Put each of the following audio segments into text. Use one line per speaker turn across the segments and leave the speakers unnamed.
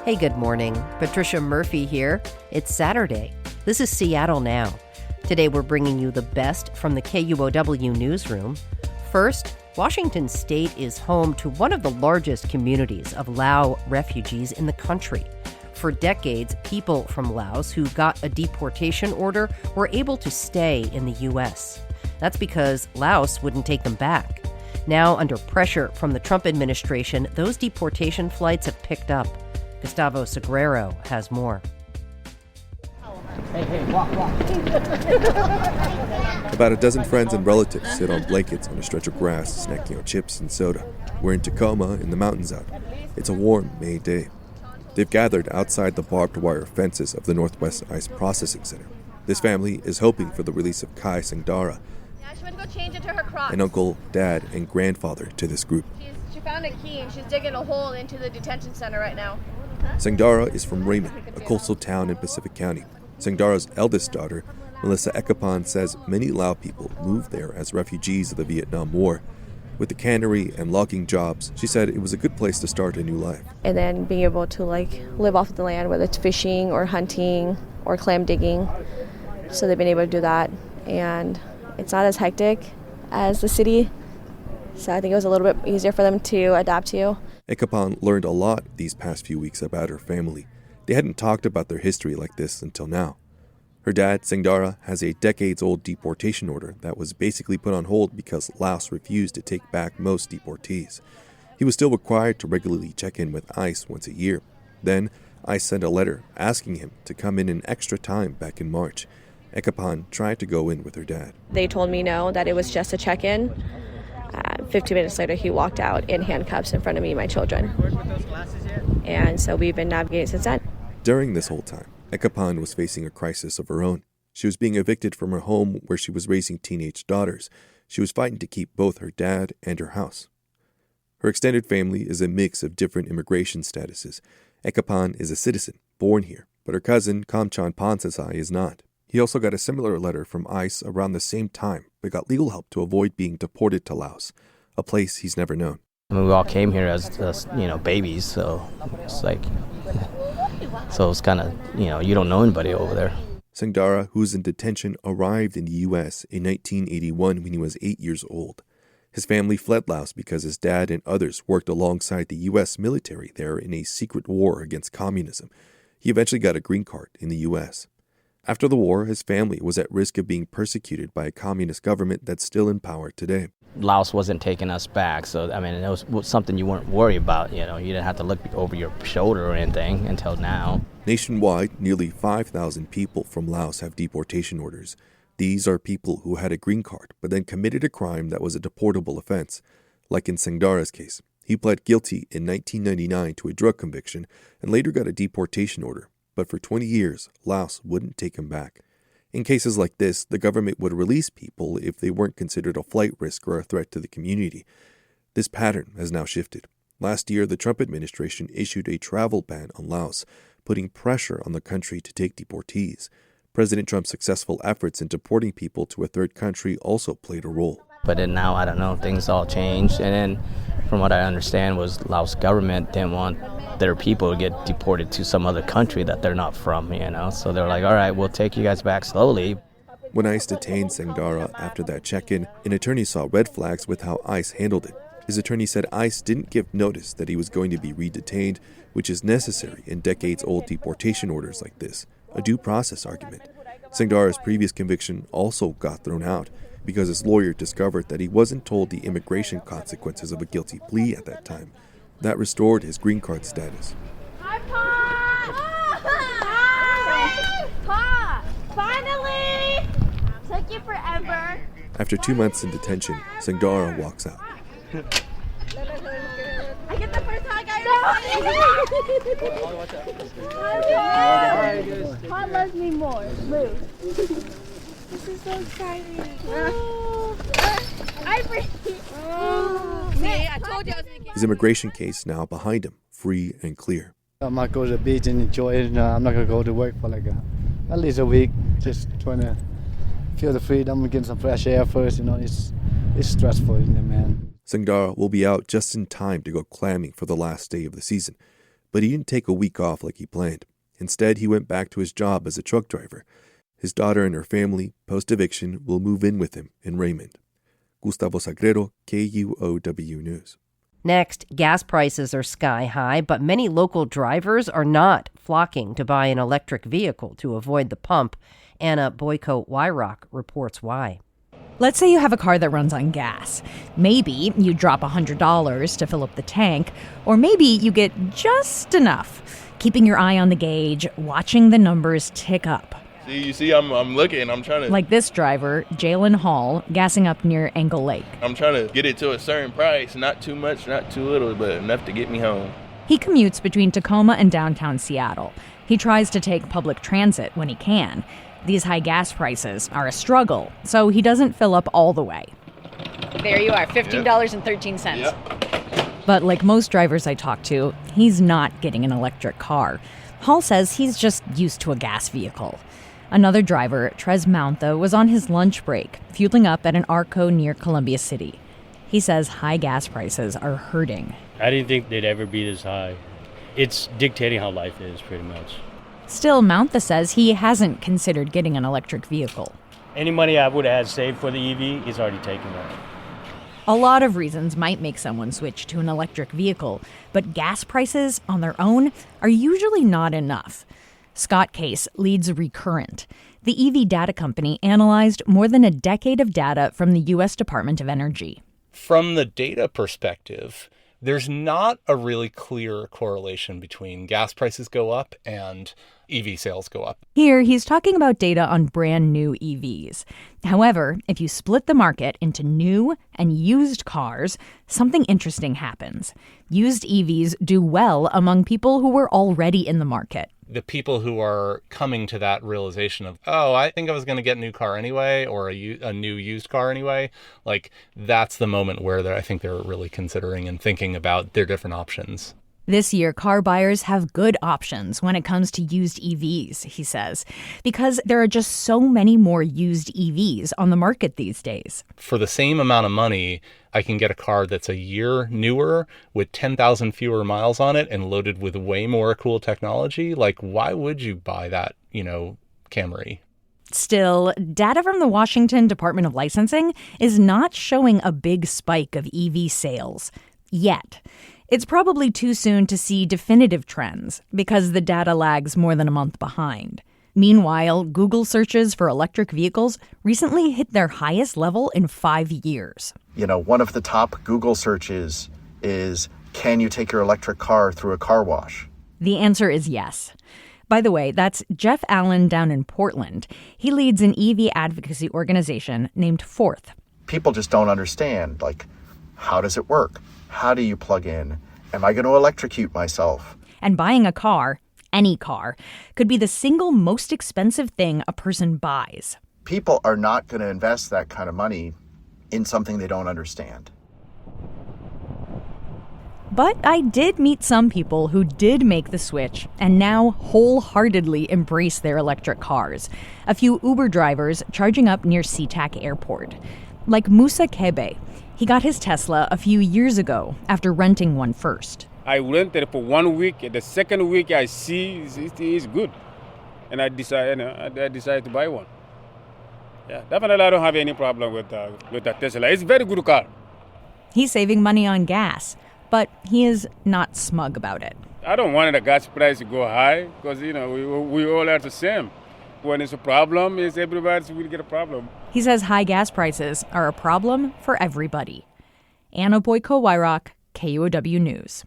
Hey, good morning. Patricia Murphy here. It's Saturday. This is Seattle Now. Today we're bringing you the best from the KUOW Newsroom. First, Washington State is home to one of the largest communities of Lao refugees in the country. For decades, people from Laos who got a deportation order were able to stay in the U.S. That's because Laos wouldn't take them back. Now, under pressure from the Trump administration, those deportation flights have picked up. Gustavo Sagrero has more.
Hey, walk.
About a dozen friends and relatives sit on blankets on a stretch of grass, snacking on chips and soda. We're in Tacoma, in the mountains out. It's a warm May day. They've gathered outside the barbed wire fences of the Northwest Ice Processing Center. This family is hoping for the release of Kai Sangdara,
she went to go change into her Crocs.
an uncle, dad, and grandfather to this group.
She found a key and she's digging a hole into the detention center right now.
Sangdara is from Raymond, a coastal town in Pacific County. Sangdara's eldest daughter, Melissa Ekapan, says many Lao people moved there as refugees of the Vietnam War. With the cannery and logging jobs, she said it was a good place to start a new life.
And then being able to live off the land, whether it's fishing or hunting or clam digging. So they've been able to do that. And it's not as hectic as the city. So I think it was a little bit easier for them to adapt to.
Ekapan learned a lot these past few weeks about her family. They hadn't talked about their history like this until now. Her dad, Sangdara, has a decades-old deportation order that was basically put on hold because Laos refused to take back most deportees. He was still required to regularly check in with ICE once a year. Then, ICE sent a letter asking him to come in an extra time back in March. Ekapan tried to go in with her dad.
They told me no, that it was just a check-in. 15 minutes later, he walked out in handcuffs in front of me and my children. And so we've been navigating since then.
During this whole time, Ekapan was facing a crisis of her own. She was being evicted from her home where she was raising teenage daughters. She was fighting to keep both her dad and her house. Her extended family is a mix of different immigration statuses. Ekapan is a citizen, born here, but her cousin, Kamchan Pansasai, is not. He also got a similar letter from ICE around the same time, but got legal help to avoid being deported to Laos, a place he's never known.
I mean, we all came here as babies, so it's kind of, you don't know anybody over there.
Sangdara, who's in detention, arrived in the U.S. in 1981 when he was 8 years old. His family fled Laos because his dad and others worked alongside the U.S. military there in a secret war against communism. He eventually got a green card in the U.S. After the war, his family was at risk of being persecuted by a communist government that's still in power today.
Laos wasn't taking us back, so it was something you weren't worried about. You didn't have to look over your shoulder or anything until now.
Nationwide, nearly 5,000 people from Laos have deportation orders. These are people who had a green card but then committed a crime that was a deportable offense. Like in Sangdara's case, he pled guilty in 1999 to a drug conviction and later got a deportation order. But for 20 years, Laos wouldn't take him back. In cases like this, the government would release people if they weren't considered a flight risk or a threat to the community. This pattern has now shifted. Last year, the Trump administration issued a travel ban on Laos, putting pressure on the country to take deportees. President Trump's successful efforts in deporting people to a third country also played a role.
But then now, I don't know, things all changed. And then from what I understand was Laos government didn't want their people to get deported to some other country that they're not from, So they're like, all right, we'll take you guys back slowly.
When ICE detained Sangdara after that check-in, an attorney saw red flags with how ICE handled it. His attorney said ICE didn't give notice that he was going to be redetained, which is necessary in decades-old deportation orders like this, a due process argument. Sangdara's previous conviction also got thrown out because his lawyer discovered that he wasn't told the immigration consequences of a guilty plea at that time. That restored his green card status.
Hi, Pa! Hi! Pa! Finally! Took you forever.
After 2 months in detention, Sangdara walks out.
I get the first hug I Pa loves me more. Move. This is so exciting. See, I told you I was going to get
His immigration case now behind him, free and clear.
I might go to the beach and enjoy it. I'm not going to go to work for at least a week. Just trying to feel the freedom and get some fresh air first. It's stressful, man.
Sangdara will be out just in time to go clamming for the last day of the season. But he didn't take a week off like he planned. Instead, he went back to his job as a truck driver. His daughter and her family, post-eviction, will move in with him in Raymond. Gustavo Sagrero, KUOW News.
Next, gas prices are sky high, but many local drivers are not flocking to buy an electric vehicle to avoid the pump. Anna Boyko-Wyrock reports why.
Let's say you have a car that runs on gas. Maybe you drop $100 to fill up the tank, or maybe you get just enough, keeping your eye on the gauge, watching the numbers tick up.
You see, I'm looking, I'm trying to...
Like this driver, Jalen Hall, gassing up near Angle Lake.
I'm trying to get it to a certain price, not too much, not too little, but enough to get me home.
He commutes between Tacoma and downtown Seattle. He tries to take public transit when he can. These high gas prices are a struggle, so he doesn't fill up all the way.
There you are, $15.13.
Yep.
But like most drivers I talk to, he's not getting an electric car. Hall says he's just used to a gas vehicle. Another driver, Trez Mountha, was on his lunch break, fueling up at an Arco near Columbia City. He says high gas prices are hurting.
I didn't think they'd ever be this high. It's dictating how life is, pretty much.
Still, Mountha says he hasn't considered getting an electric vehicle.
Any money I would have had saved for the EV, he's already taken that.
A lot of reasons might make someone switch to an electric vehicle, but gas prices on their own are usually not enough. Scott Case leads Recurrent. The EV data company analyzed more than a decade of data from the U.S. Department of Energy.
From the data perspective, there's not a really clear correlation between gas prices go up and EV sales go up.
Here, he's talking about data on brand new EVs. However, if you split the market into new and used cars, something interesting happens. Used EVs do well among people who were already in the market.
The people who are coming to that realization of, oh, I think I was going to get a new car anyway, or a new used car anyway, like that's the moment where I think they're really considering and thinking about their different options.
This year, car buyers have good options when it comes to used EVs, he says, because there are just so many more used EVs on the market these days.
For the same amount of money, I can get a car that's a year newer with 10,000 fewer miles on it and loaded with way more cool technology. Like, why would you buy that, Camry?
Still, data from the Washington Department of Licensing is not showing a big spike of EV sales yet. It's probably too soon to see definitive trends because the data lags more than a month behind. Meanwhile, Google searches for electric vehicles recently hit their highest level in 5 years.
One of the top Google searches is, can you take your electric car through a car wash?
The answer is yes. By the way, that's Jeff Allen down in Portland. He leads an EV advocacy organization named Fourth.
People just don't understand, how does it work? How do you plug in? Am I going to electrocute myself?
And buying a car, any car, could be the single most expensive thing a person buys.
People are not going to invest that kind of money in something they don't understand.
But I did meet some people who did make the switch and now wholeheartedly embrace their electric cars. A few Uber drivers charging up near SeaTac Airport. Like Musa Kebe. He got his Tesla a few years ago after renting one first.
I rented for 1 week. The second week I see it is good. And I decided to buy one. Yeah, definitely I don't have any problem with the Tesla. It's a very good car.
He's saving money on gas, but he is not smug about it.
I don't want the gas price to go high because, we all are the same. When it's a problem, everybody will get a problem.
He says high gas prices are a problem for everybody. Anna Boyko-Wyrock, KUOW News.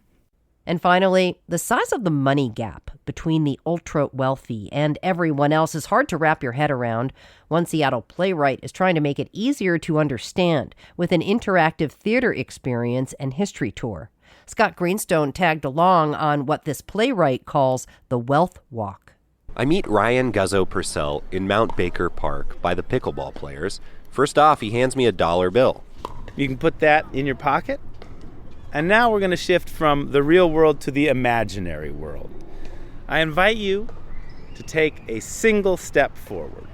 And finally, the size of the money gap between the ultra-wealthy and everyone else is hard to wrap your head around. One Seattle playwright is trying to make it easier to understand with an interactive theater experience and history tour. Scott Greenstone tagged along on what this playwright calls the Wealth Walk.
I meet Ryan Guzzo-Purcell in Mount Baker Park by the pickleball players. First off, he hands me a $1 bill.
You can put that in your pocket. And now we're going to shift from the real world to the imaginary world. I invite you to take a single step forward.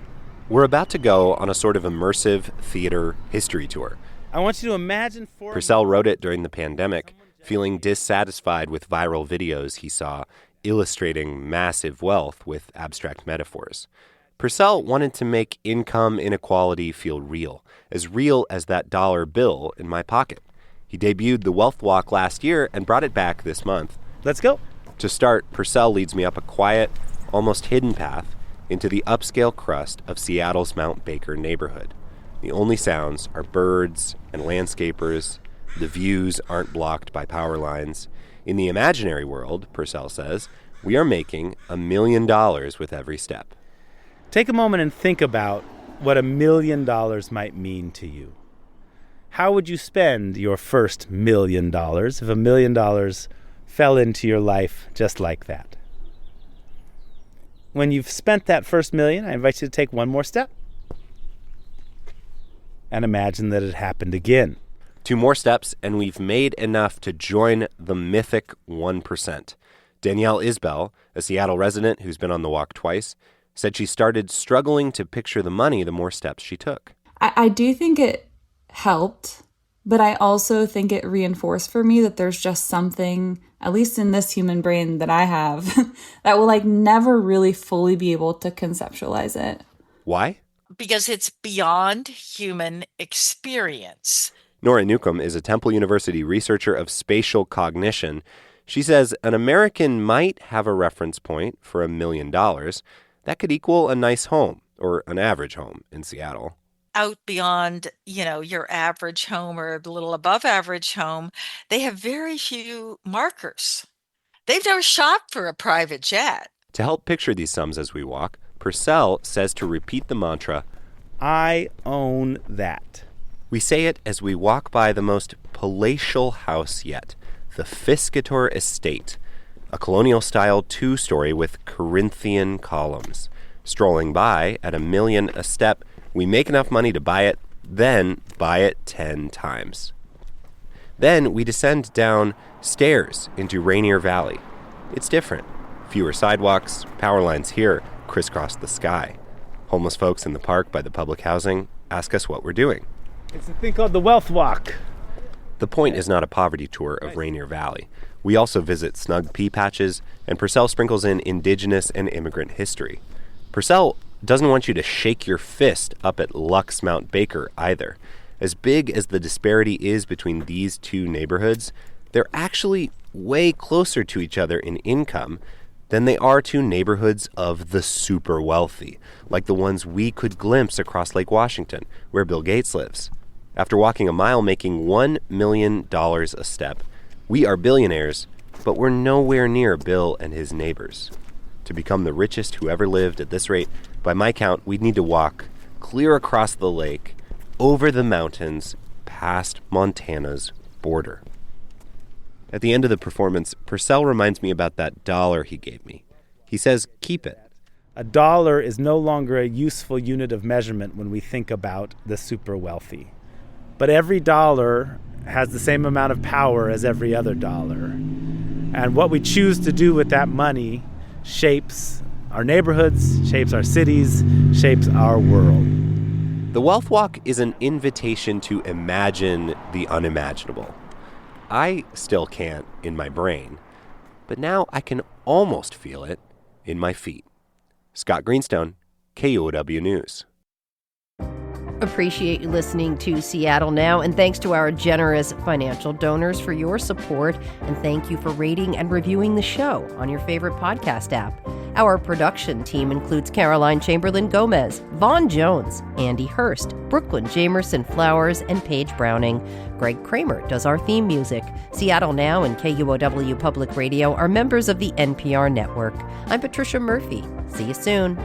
We're about to go on a sort of immersive theater history tour.
I want you to imagine
Purcell wrote it during the pandemic. feeling dissatisfied with viral videos he saw illustrating massive wealth with abstract metaphors. Purcell wanted to make income inequality feel real as that dollar bill in my pocket. He debuted the Wealth Walk last year and brought it back this month.
Let's go.
To start, Purcell leads me up a quiet, almost hidden path into the upscale crust of Seattle's Mount Baker neighborhood. The only sounds are birds and landscapers. The views aren't blocked by power lines. In the imaginary world, Purcell says, we are making $1 million with every step.
Take a moment and think about what $1 million might mean to you. How would you spend your first $1 million if $1 million fell into your life just like that? When you've spent that first $1 million, I invite you to take one more step and imagine that it happened again.
2 more steps, and we've made enough to join the mythic 1%. Danielle Isbell, a Seattle resident who's been on the walk twice, said she started struggling to picture the money the more steps she took.
I do think it helped, but I also think it reinforced for me that there's just something, at least in this human brain that I have, that will never really fully be able to conceptualize it.
Why?
Because it's beyond human experience.
Nora Newcomb is a Temple University researcher of spatial cognition. She says an American might have a reference point for $1 million. That could equal a nice home, or an average home in Seattle.
Out beyond, your average home or a little above average home, they have very few markers. They've never shopped for a private jet.
To help picture these sums as we walk, Purcell says to repeat the mantra,
I own that.
We say it as we walk by the most palatial house yet, the Fiscator Estate, a colonial-style 2-story with Corinthian columns. Strolling by at $1 million a step, we make enough money to buy it, then buy it 10 times. Then we descend down stairs into Rainier Valley. It's different. Fewer sidewalks, power lines here crisscross the sky. Homeless folks in the park by the public housing ask us what we're doing.
It's a thing called the Wealth Walk.
The point is not a poverty tour of Rainier Valley. We also visit snug pea patches, and Purcell sprinkles in indigenous and immigrant history. Purcell doesn't want you to shake your fist up at Lux Mount Baker either. As big as the disparity is between these 2 neighborhoods, they're actually way closer to each other in income than they are to neighborhoods of the super wealthy, like the ones we could glimpse across Lake Washington, where Bill Gates lives. After walking a mile making $1 million a step, we are billionaires, but we're nowhere near Bill and his neighbors. To become the richest who ever lived at this rate, by my count, we'd need to walk clear across the lake, over the mountains, past Montana's border. At the end of the performance, Purcell reminds me about that dollar he gave me. He says, keep it.
A dollar is no longer a useful unit of measurement when we think about the super wealthy. But every dollar has the same amount of power as every other dollar. And what we choose to do with that money shapes our neighborhoods, shapes our cities, shapes our world.
The Wealth Walk is an invitation to imagine the unimaginable. I still can't in my brain, but now I can almost feel it in my feet. Scott Greenstone, KUOW News.
Appreciate you listening to Seattle Now, and thanks to our generous financial donors for your support, and thank you for rating and reviewing the show on your favorite podcast app. Our production team includes Caroline Chamberlain Gomez, Vaughn Jones, Andy Hurst, Brooklyn Jamerson Flowers, and Paige Browning. Greg Kramer does our theme music. Seattle Now and KUOW Public Radio are members of the NPR network. I'm Patricia Murphy. See you soon.